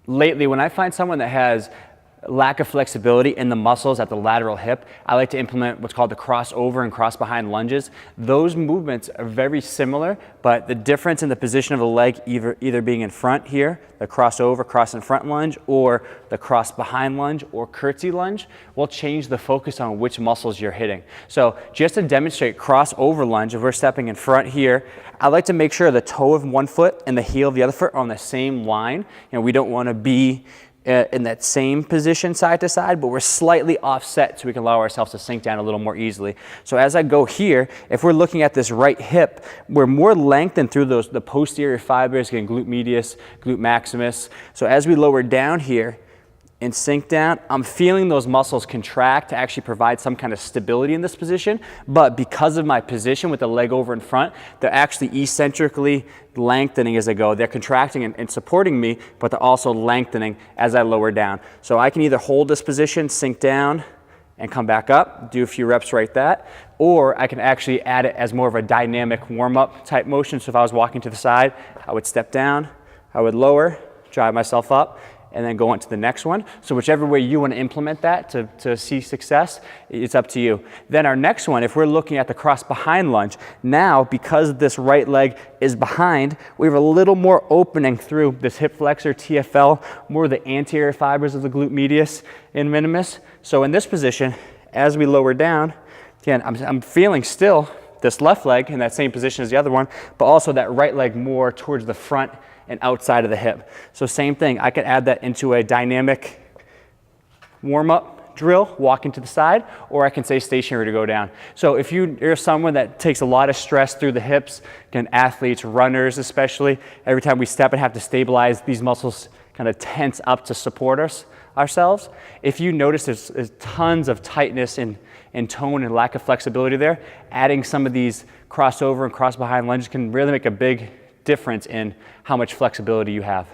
lately, when I find someone that has lack of flexibility in the muscles at the lateral hip, I like to implement what's called the crossover and cross behind lunges. Those movements are very similar, but the difference in the position of the leg, either being in front here, the crossover, cross in front lunge, or the cross behind lunge or curtsy lunge, will change the focus on which muscles you're hitting. So just to demonstrate crossover lunge, if we're stepping in front here, I like to make sure the toe of one foot and the heel of the other foot are on the same line. We don't want to be in that same position side to side, but we're slightly offset so we can allow ourselves to sink down a little more easily. So as I go here, if we're looking at this right hip, we're more lengthened through the posterior fibers, getting glute medius, glute maximus. So as we lower down here and sink down, I'm feeling those muscles contract to actually provide some kind of stability in this position, but because of my position with the leg over in front, they're actually eccentrically lengthening as I go. They're contracting and supporting me, but they're also lengthening as I lower down. So I can either hold this position, sink down, and come back up, do a few reps right that, or I can actually add it as more of a dynamic warm-up type motion. So if I was walking to the side, I would step down, I would lower, drive myself up, and then go on to the next one. So whichever way you want to implement that to see success, it's up to you. Then our next one, if we're looking at the cross behind lunge, now because this right leg is behind, we have a little more opening through this hip flexor, TFL, more of the anterior fibers of the glute medius and minimus. So in this position, as we lower down, again, I'm feeling still this left leg in that same position as the other one, but also that right leg more towards the front and outside of the hip. So same thing, I could add that into a dynamic warm-up drill, walking to the side, or I can say stationary to go down. So if you're someone that takes a lot of stress through the hips, again, athletes, runners especially, every time we step and have to stabilize, these muscles kind of tense up to support ourselves. If you notice there's tons of tightness in tone and lack of flexibility there, adding some of these crossover and cross behind lunges can really make a big difference in how much flexibility you have.